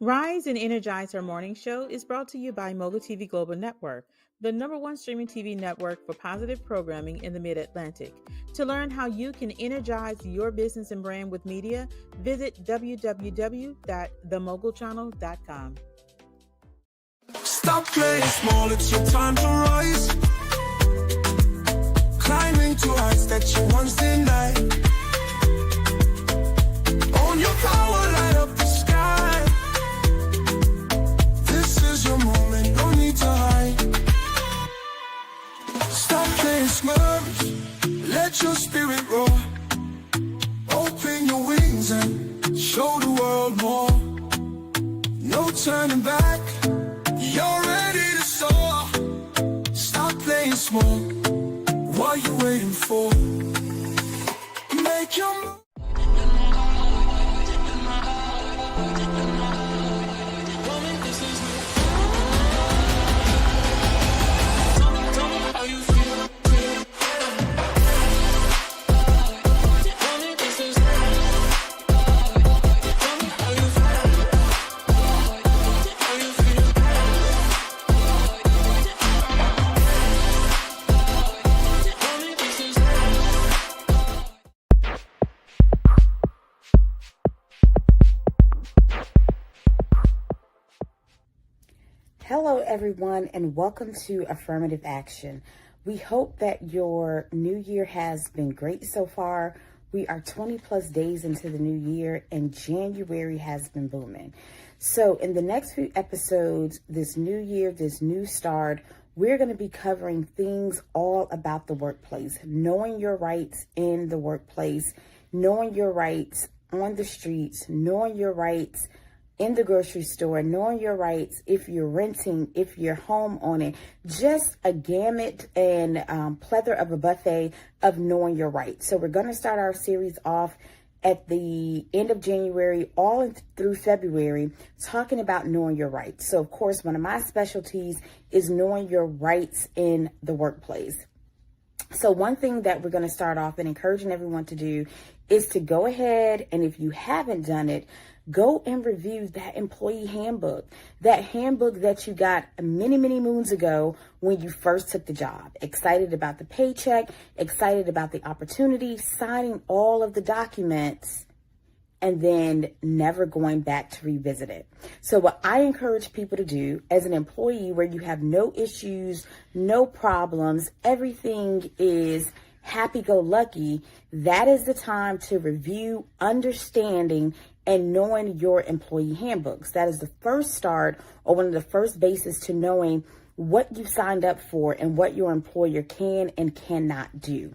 Rise and Energize Her Morning Show is brought to you by Mogul TV Global Network, the #1 streaming TV network for positive programming in the Mid-Atlantic. To learn how you can energize your business and brand with media, visit www.themogulchannel.com. Stop playing small, it's your time to rise. Climbing to heights that you once denied. Own your power, light up the sky. This is your moment, no need to hide. Stop playing smurfs, let your spirit roar. Open your wings and show the world more. No turning back, you're ready to soar. Stop playing small, what are you waiting for? Make your move. Hello, everyone, and welcome to Affirmative Action. We hope that your new year has been great so far. We are 20 plus days into the new year, and January has been booming. So in the next few episodes, this new year, this new start, we're going to be covering things all about the workplace, knowing your rights in the workplace, knowing your rights on the streets, knowing your rights in the grocery store, knowing your rights if you're renting, if you're home owning, just a gamut and plethora of a buffet of knowing your rights. So we're going to start our series off at the end of January, all through February, talking about knowing your rights. So of course, one of my specialties is knowing your rights in the workplace. So one thing that we're going to start off and encouraging everyone to do is to go ahead, and if you haven't done it, go and review that employee handbook, that handbook that you got many, many moons ago when you first took the job. Excited about the paycheck, excited about the opportunity, signing all of the documents, and then never going back to revisit it. So what I encourage people to do as an employee where you have no issues, no problems, everything is happy-go-lucky, that is the time to review, understanding, and knowing your employee handbooks. That is the first start, or one of the first bases to knowing what you signed up for and what your employer can and cannot do.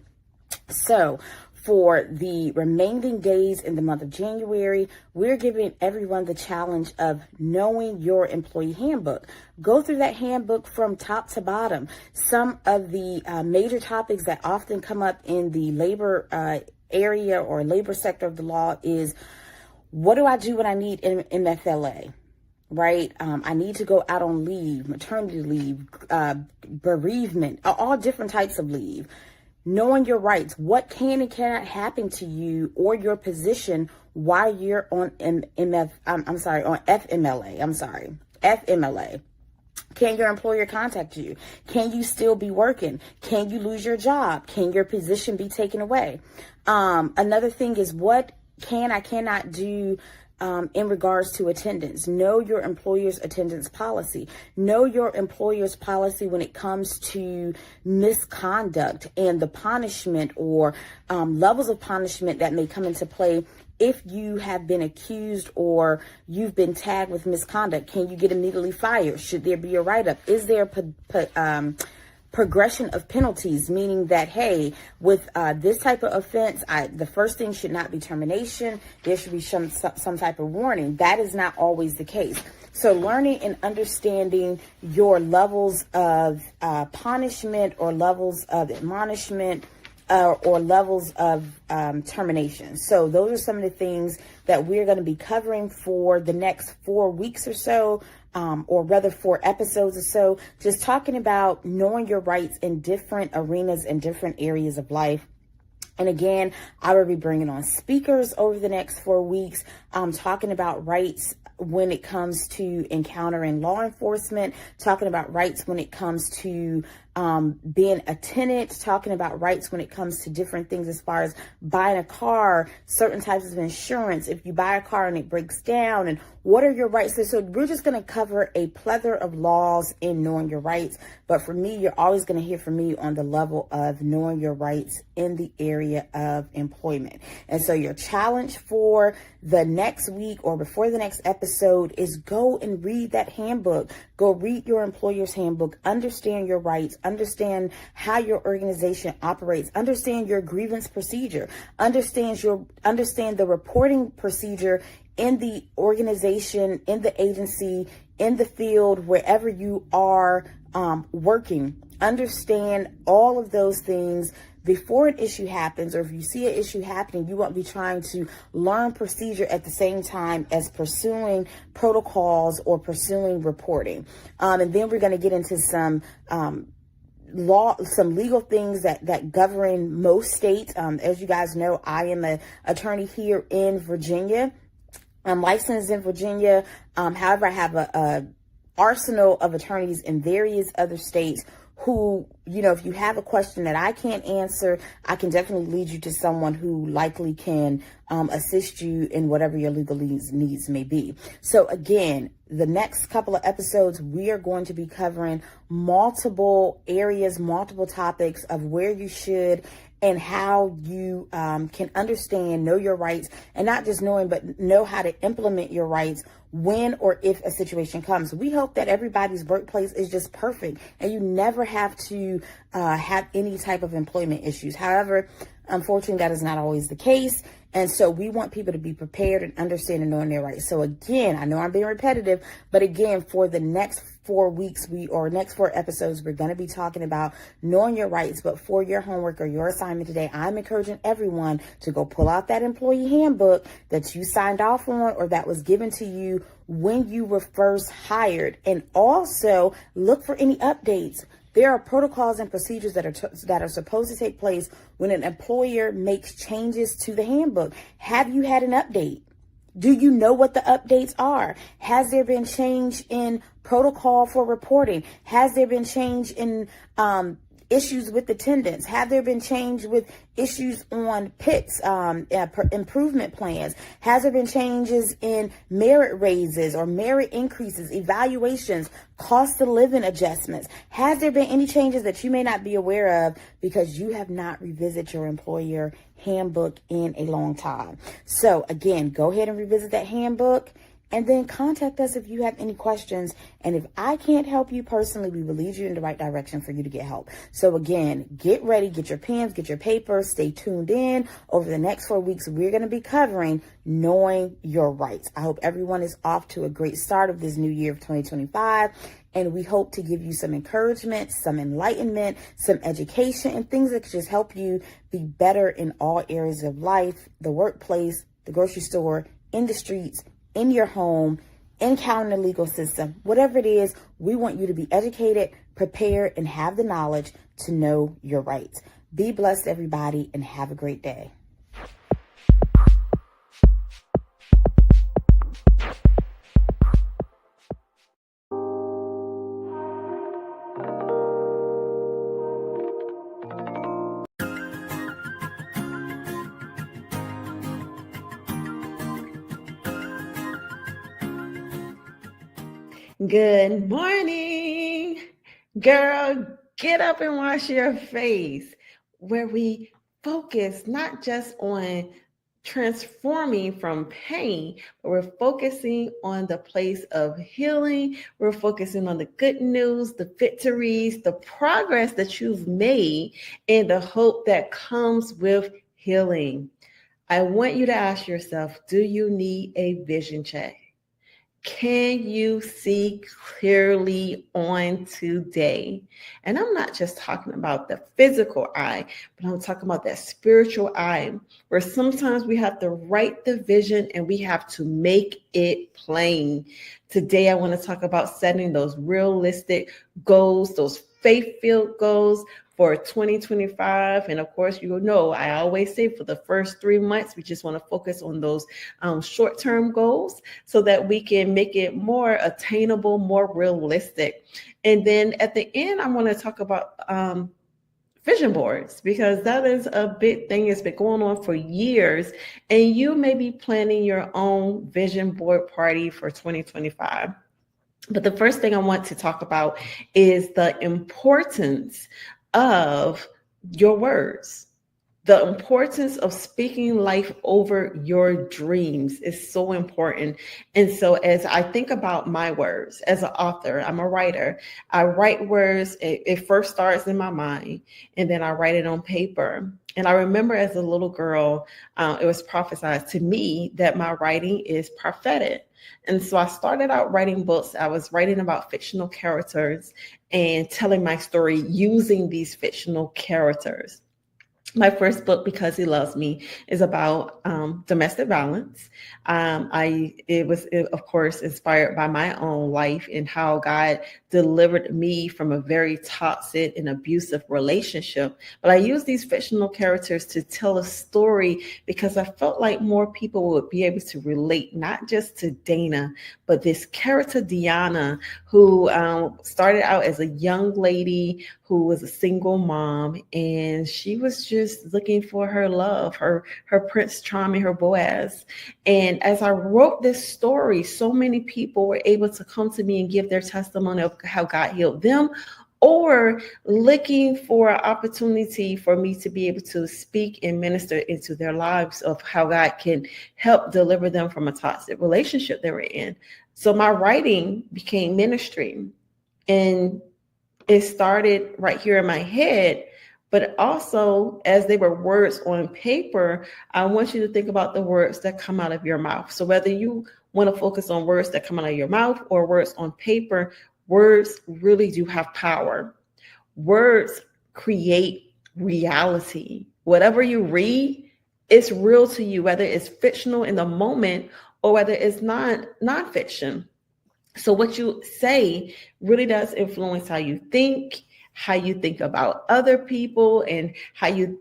So for the remaining days in the month of January, we're giving everyone the challenge of knowing your employee handbook. Go through that handbook from top to bottom. Some of the major topics that often come up in the labor area or labor sector of the law is, what do I do when I need MFLA? Right? I need to go out on leave, maternity leave, bereavement, all different types of leave. Knowing your rights, what can and cannot happen to you or your position while you're on FMLA. Can your employer contact you? Can you still be working? Can you lose your job? Can your position be taken away? Another thing is, what cannot do in regards to attendance. Know your employer's attendance policy. Know your employer's policy when it comes to misconduct and the punishment or levels of punishment that may come into play if you have been accused or you've been tagged with misconduct. Can you get immediately fired? Should there be a write-up? Is there progression of penalties, meaning that, hey, with this type of offense, the first thing should not be termination. There should be some type of warning. That is not always the case. So learning and understanding your levels of punishment or levels of admonishment or levels of termination. So those are some of the things that we're going to be covering for the next 4 weeks or so, or rather 4 episodes or so, just talking about knowing your rights in different arenas and different areas of life. And again, I will be bringing on speakers over the next 4 weeks, talking about rights when it comes to encountering law enforcement, talking about rights when it comes to being a tenant, talking about rights when it comes to different things as far as buying a car, certain types of insurance, if you buy a car and it breaks down, and what are your rights. So we're just going to cover a plethora of laws in knowing your rights. But for me, you're always going to hear from me on the level of knowing your rights in the area of employment. And so your challenge for the next week or before the next episode is go and read that handbook. Go read your employer's handbook, understand your rights, understand how your organization operates, understand your grievance procedure, understand the reporting procedure in the organization, in the agency, in the field, wherever you are working. Understand all of those things before an issue happens, or if you see an issue happening, you won't be trying to learn procedure at the same time as pursuing protocols or pursuing reporting. And then we're going to get into some legal things that govern most states. As you guys know, I am an attorney here in Virginia. I'm licensed in Virginia. However, I have a arsenal of attorneys in various other states who, if you have a question that I can't answer, I can definitely lead you to someone who likely can assist you in whatever your legal needs may be. So again, the next couple of episodes, we are going to be covering multiple areas, multiple topics of where you should and how you can understand, know your rights, and not just knowing, but know how to implement your rights when or if a situation comes. We hope that everybody's workplace is just perfect and you never have to have any type of employment issues. However, unfortunately, that is not always the case. And so we want people to be prepared and understand and knowing their rights. So again, I know I'm being repetitive, but again, for the next 4 weeks, next 4 episodes, we're going to be talking about knowing your rights. But for your homework or your assignment today, I'm encouraging everyone to go pull out that employee handbook that you signed off on or that was given to you when you were first hired, and also look for any updates. There are protocols and procedures that are supposed to take place when an employer makes changes to the handbook. Have you had an update? Do you know what the updates are? Has there been change in protocol for reporting? Has there been change in issues with attendance? Have there been change with issues on PITs, improvement plans? Has there been changes in merit raises or merit increases, evaluations, cost of living adjustments? Has there been any changes that you may not be aware of because you have not revisited your employer handbook in a long time? So again, go ahead and revisit that handbook. And then contact us if you have any questions. And if I can't help you personally, we will lead you in the right direction for you to get help. So again, get ready, get your pens, get your paper, stay tuned in. Over the next 4 weeks, we're going to be covering knowing your rights. I hope everyone is off to a great start of this new year of 2025. And we hope to give you some encouragement, some enlightenment, some education, and things that can just help you be better in all areas of life, the workplace, the grocery store, in the streets, in your home, encountering the legal system, whatever it is. We want you to be educated, prepared, and have the knowledge to know your rights. Be blessed, everybody, and have a great day. Good morning, girl. Get up and wash your face, where we focus not just on transforming from pain, but we're focusing on the place of healing. We're focusing on the good news, the victories, the progress that you've made, and the hope that comes with healing. I want you to ask yourself, do you need a vision check? Can you see clearly on today? And I'm not just talking about the physical eye, but I'm talking about that spiritual eye, where sometimes we have to write the vision and we have to make it plain. Today, I want to talk about setting those realistic goals, those faith-filled goals for 2025. And of course, you know, I always say for the first 3 months, we just want to focus on those short-term goals so that we can make it more attainable, more realistic. And then at the end, I want to talk about vision boards, because that is a big thing. It's been going on for years, and you may be planning your own vision board party for 2025. But the first thing I want to talk about is the importance of your words. The importance of speaking life over your dreams is so important. And so as I think about my words as an author, I'm a writer. I write words. It first starts in my mind, and then I write it on paper. And I remember as a little girl, it was prophesied to me that my writing is prophetic. And so I started out writing books. I was writing about fictional characters and telling my story using these fictional characters. My first book, Because He Loves Me, is about domestic violence. It was, of course, inspired by my own life and how God delivered me from a very toxic and abusive relationship. But I use these fictional characters to tell a story because I felt like more people would be able to relate, not just to Dana, but this character, Deanna, who started out as a young lady who was a single mom, and she was just looking for her love, her Prince Charming, her Boaz. And as I wrote this story, so many people were able to come to me and give their testimony of how God healed them, or looking for an opportunity for me to be able to speak and minister into their lives of how God can help deliver them from a toxic relationship they were in. So my writing became ministry, and it started right here in my head, but also as they were words on paper, I want you to think about the words that come out of your mouth. So whether you want to focus on words that come out of your mouth or words on paper, words really do have power. Words create reality. Whatever you read, it's real to you, whether it's fictional in the moment or whether it's nonfiction. So what you say really does influence how you think about other people, and how you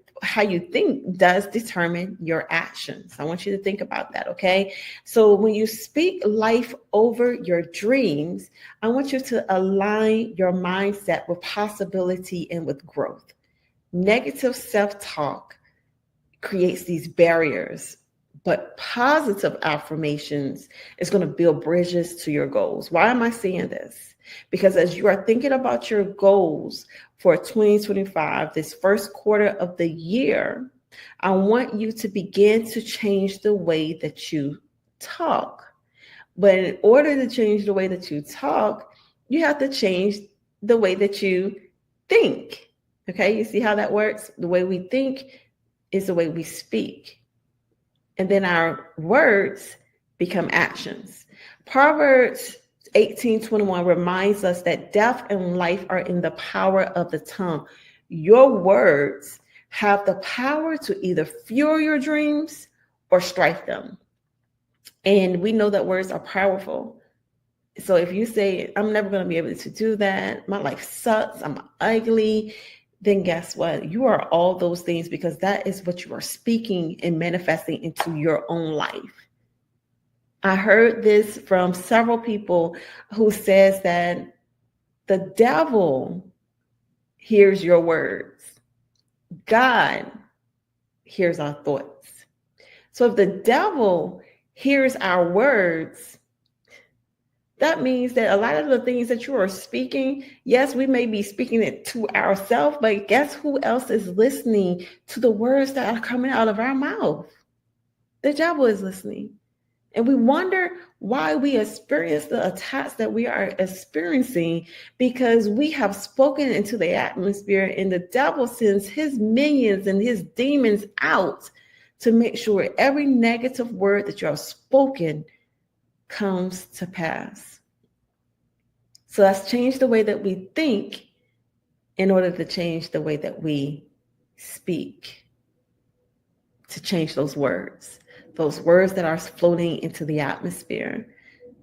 think does determine your actions. I want you to think about that, okay? So when you speak life over your dreams, I want you to align your mindset with possibility and with growth. Negative self-talk creates these barriers, but positive affirmations is going to build bridges to your goals. Why am I saying this? Because as you are thinking about your goals for 2025, this first quarter of the year, I want you to begin to change the way that you talk. But in order to change the way that you talk, you have to change the way that you think. Okay, you see how that works? The way we think is the way we speak. And then our words become actions. Proverbs 18:21 reminds us that death and life are in the power of the tongue. Your words have the power to either fuel your dreams or strike them. And we know that words are powerful. So if you say, I'm never going to be able to do that, my life sucks, I'm ugly, then guess what? You are all those things, because that is what you are speaking and manifesting into your own life. I heard this from several people who says that the devil hears your words. God hears our thoughts. So if the devil hears our words, that means that a lot of the things that you are speaking, yes, we may be speaking it to ourselves, but guess who else is listening to the words that are coming out of our mouth? The devil is listening. And we wonder why we experience the attacks that we are experiencing, because we have spoken into the atmosphere, and the devil sends his minions and his demons out to make sure every negative word that you have spoken comes to pass. So let's change the way that we think in order to change the way that we speak, to change those words that are floating into the atmosphere.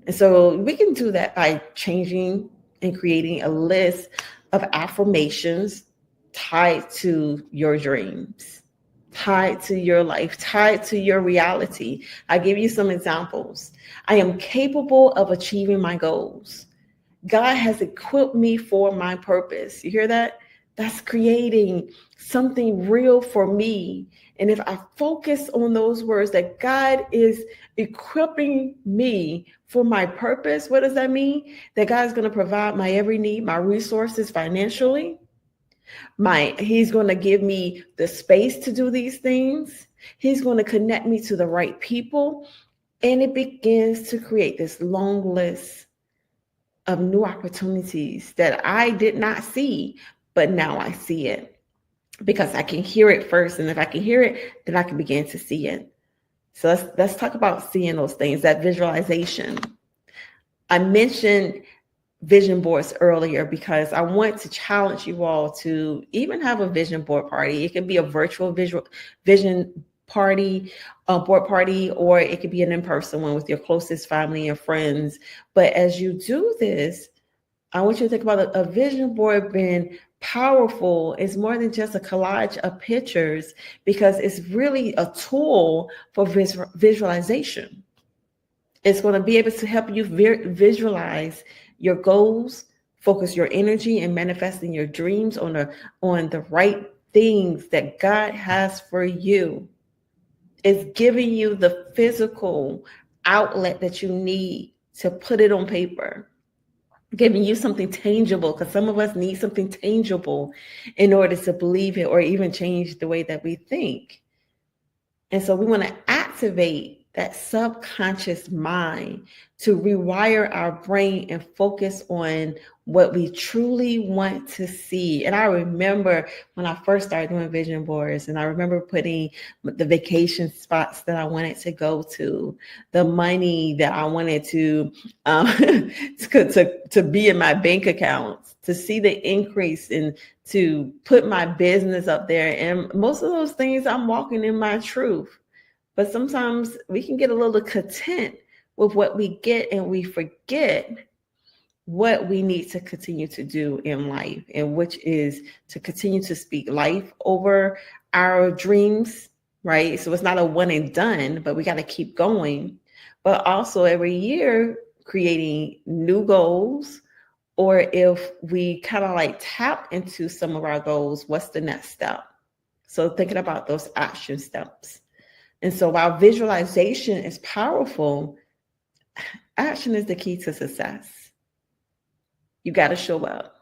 And so we can do that by changing and creating a list of affirmations tied to your dreams, tied to your life, tied to your reality. I give you some examples. I am capable of achieving my goals. God has equipped me for my purpose. You hear that? That's creating something real for me. And if I focus on those words that God is equipping me for my purpose, what does that mean? That God is going to provide my every need, my resources financially. He's going to give me the space to do these things. He's going to connect me to the right people. And it begins to create this long list of new opportunities that I did not see, but now I see it because I can hear it first. And if I can hear it, then I can begin to see it. So let's talk about seeing those things, that visualization. I mentioned vision boards earlier because I want to challenge you all to even have a vision board party. It can be a virtual vision party, a board party, or it could be an in-person one with your closest family and friends. But as you do this, I want you to think about a vision board being powerful. It's more than just a collage of pictures because it's really a tool for visualization. It's going to be able to help you visualize your goals, focus your energy, and manifesting your dreams on the right things that God has for you. It's giving you the physical outlet that you need to put it on paper, giving you something tangible, because some of us need something tangible in order to believe it or even change the way that we think. And so we want to activate that subconscious mind to rewire our brain and focus on what we truly want to see. And I remember when I first started doing vision boards, and I remember putting the vacation spots that I wanted to go to, the money that I wanted to be in my bank accounts, to see the increase and to put my business up there. And most of those things, I'm walking in my truth. But sometimes we can get a little content with what we get and we forget what we need to continue to do in life, and which is to continue to speak life over our dreams, right? So it's not a one and done, but we got to keep going. But also every year creating new goals, or if we kind of like tap into some of our goals, what's the next step? So thinking about those action steps. And so while visualization is powerful, action is the key to success. You got to show up.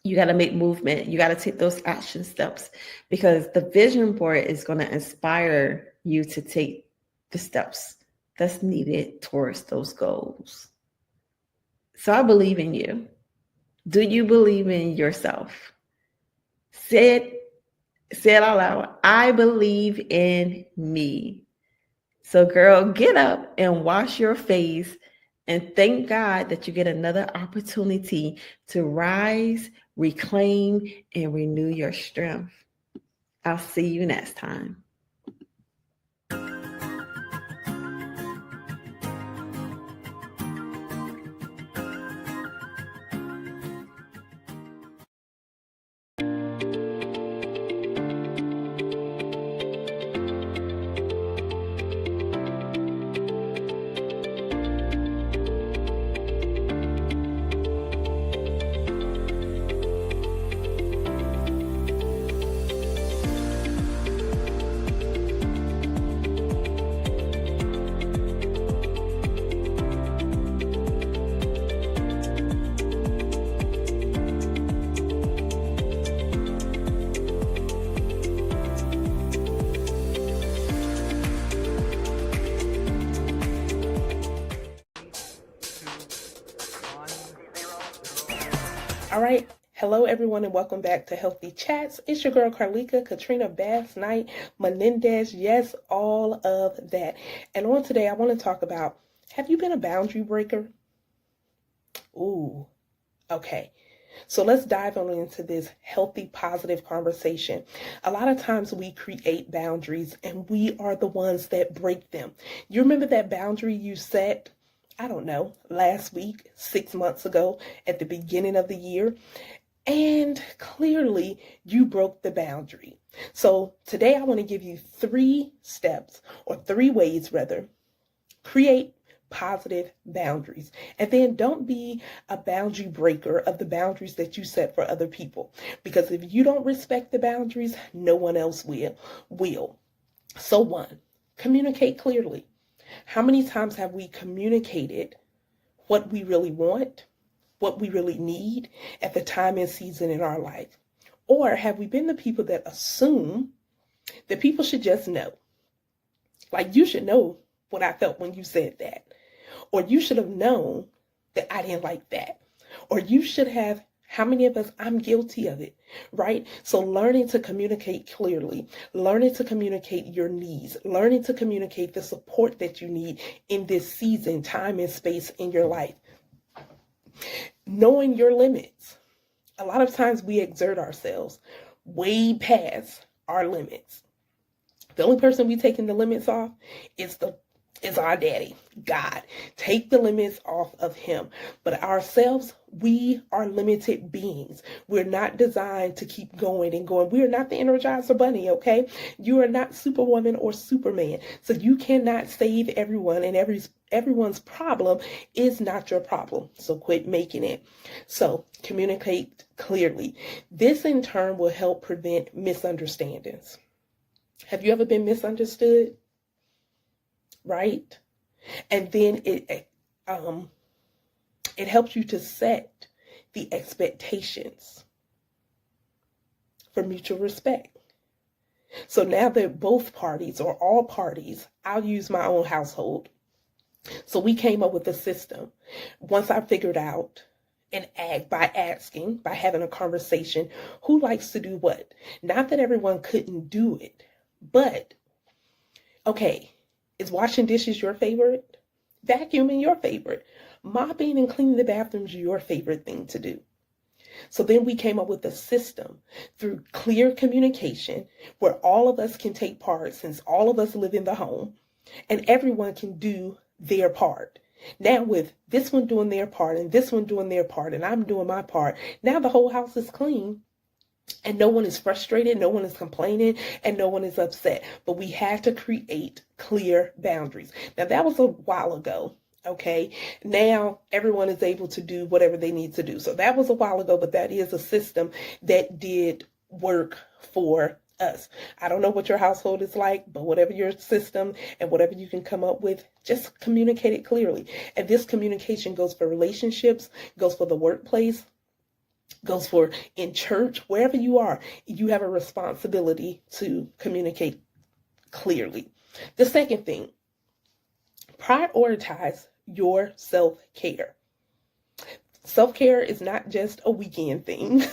You got to make movement. You got to take those action steps, because the vision board is going to inspire you to take the steps that's needed towards those goals. So I believe in you. Do you believe in yourself? Say it out loud. I believe in me. So girl, get up and wash your face and thank God that you get another opportunity to rise, reclaim, and renew your strength. I'll see you next time. All right. Hello, everyone, and welcome back to Healthy Chats. It's your girl, Carleeka Basnight-Menendez. Yes, all of that. And on today, I want to talk about, have you been a boundary breaker? Ooh, okay. So let's dive on into this healthy, positive conversation. A lot of times we create boundaries and we are the ones that break them. You remember that boundary you set, I don't know, last week, 6 months ago, at the beginning of the year? And clearly you broke the boundary. So today I want to give you 3 steps, or 3 ways rather. Create positive boundaries. And then don't be a boundary breaker of the boundaries that you set for other people. Because if you don't respect the boundaries, no one else will. So 1, communicate clearly. How many times have we communicated what we really want, what we really need at the time and season in our life? Or have we been the people that assume that people should just know? Like, you should know what I felt when you said that. Or you should have known that I didn't like that. Or you should have, how many of us, I'm guilty of it, right? So learning to communicate clearly, learning to communicate your needs, learning to communicate the support that you need in this season, time and space in your life. Knowing your limits. A lot of times we exert ourselves way past our limits. The only person we taking the limits off is our daddy, God. Take the limits off of him. But ourselves, we are limited beings. We're not designed to keep going and going. We are not the Energizer Bunny, okay? You are not Superwoman or Superman. So you cannot save everyone, and everyone's problem is not your problem. So quit making it. So communicate clearly. This in turn will help prevent misunderstandings. Have you ever been misunderstood? Right? And then it helps you to set the expectations for mutual respect. So now that both parties, or all parties, I'll use my own household. So we came up with a system. Once I figured out by having a conversation, who likes to do what? Not that everyone couldn't do it, but okay, is washing dishes your favorite? Vacuuming your favorite? Mopping and cleaning the bathrooms your favorite thing to do? So then we came up with a system through clear communication where all of us can take part, since all of us live in the home, and everyone can do their part. Now with this one doing their part and this one doing their part and I'm doing my part, now the whole house is clean. And no one is frustrated, no one is complaining, and no one is upset. But we had to create clear boundaries. Now, that was a while ago, okay? Now, everyone is able to do whatever they need to do. So that was a while ago, but that is a system that did work for us. I don't know what your household is like, but whatever your system and whatever you can come up with, just communicate it clearly. And this communication goes for relationships, goes for the workplace, goes for in church, wherever you are, you have a responsibility to communicate clearly. The second thing, prioritize your self-care. Self-care is not just a weekend thing,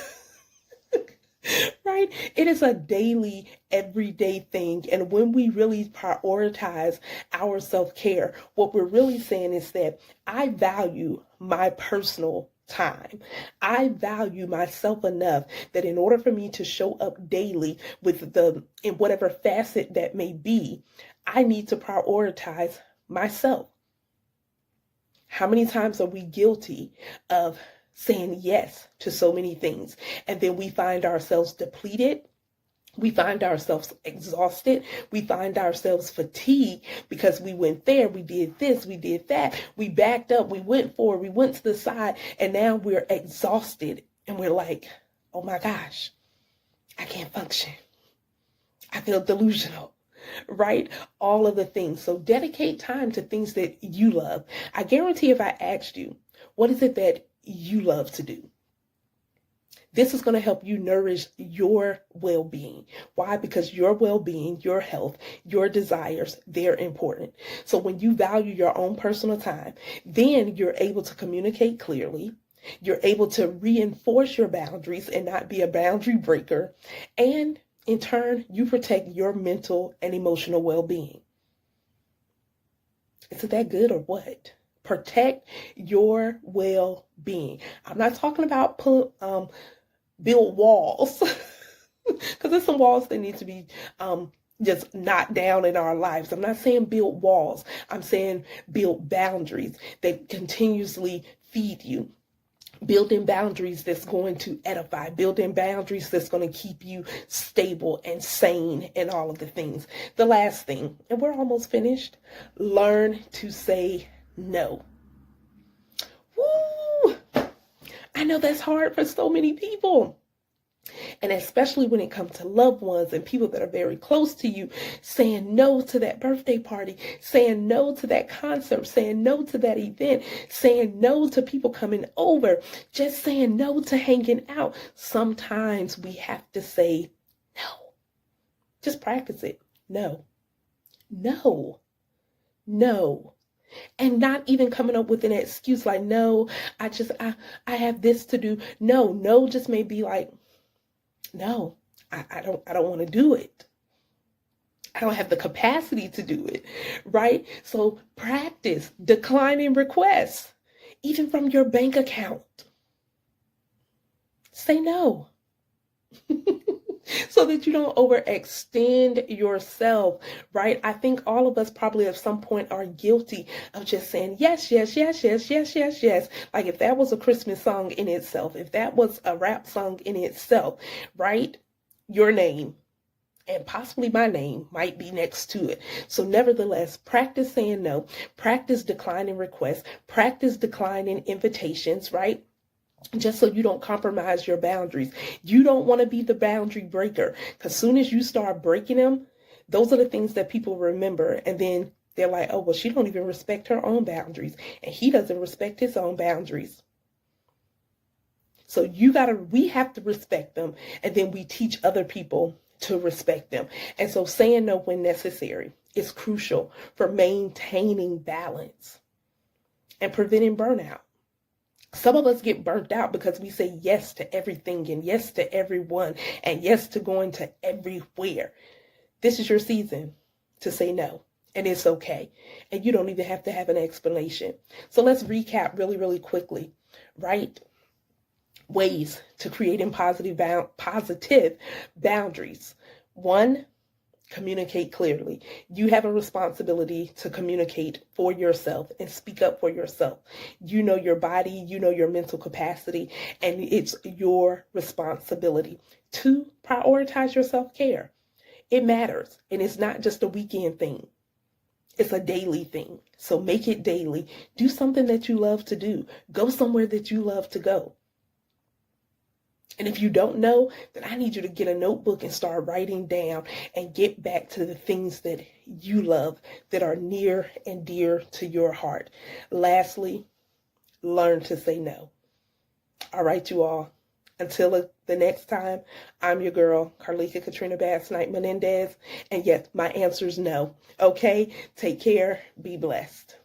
right? It is a daily, everyday thing. And when we really prioritize our self-care, what we're really saying is that I value my personal time. I value myself enough that in order for me to show up daily in whatever facet that may be, I need to prioritize myself. How many times are we guilty of saying yes to so many things, and then we find ourselves depleted? We find ourselves exhausted. We find ourselves fatigued because we went there, we did this, we did that, we backed up, we went forward, we went to the side, and now we're exhausted and we're like, oh my gosh, I can't function. I feel delusional, right? All of the things. So dedicate time to things that you love. I guarantee if I asked you, what is it that you love to do? This is going to help you nourish your well-being. Why? Because your well-being, your health, your desires, they're important. So when you value your own personal time, then you're able to communicate clearly. You're able to reinforce your boundaries and not be a boundary breaker. And in turn, you protect your mental and emotional well-being. Isn't that good or what? Protect your well-being. I'm not talking about build walls, because there's some walls that need to be just knocked down in our lives. I'm not saying build walls. I'm saying build boundaries that continuously feed you. Building boundaries that's going to edify, building boundaries that's going to keep you stable and sane and all of the things. The last thing, and we're almost finished, learn to say no. Woo! I know that's hard for so many people. And especially when it comes to loved ones and people that are very close to you, saying no to that birthday party, saying no to that concert, saying no to that event, saying no to people coming over, just saying no to hanging out. Sometimes we have to say no. Just practice it. No. No. No. And not even coming up with an excuse like, no, I have this to do. No just may be like, no, I don't want to do it. I don't have the capacity to do it, right? So practice declining requests, even from your bank account. Say no. So that you don't overextend yourself, right? I think all of us probably at some point are guilty of just saying yes. Like if that was a Christmas song in itself, if that was a rap song in itself, right? Your name and possibly my name might be next to it. So nevertheless, practice saying no, practice declining requests, practice declining invitations, right? Just so you don't compromise your boundaries. You don't want to be the boundary breaker, because as soon as you start breaking them, those are the things that people remember. And then they're like, oh, well, she don't even respect her own boundaries, and he doesn't respect his own boundaries. So we have to respect them, and then we teach other people to respect them. And so saying no when necessary is crucial for maintaining balance and preventing burnout. Some of us get burnt out because we say yes to everything and yes to everyone and yes to going to everywhere. This is your season to say no, and it's okay. And you don't even have to have an explanation. So let's recap really, really quickly, right? Ways to creating positive boundaries. 1, communicate clearly. You have a responsibility to communicate for yourself and speak up for yourself. You know your body, you know your mental capacity, and it's your responsibility. 2, prioritize your self-care. It matters, and it's not just a weekend thing. It's a daily thing. So make it daily. Do something that you love to do. Go somewhere that you love to go. And if you don't know, then I need you to get a notebook and start writing down and get back to the things that you love that are near and dear to your heart. Lastly, learn to say no. All right, you all. Until the next time, I'm your girl, Carleeka Basnight-Menendez. And yes, my answer is no. Okay? Take care. Be blessed.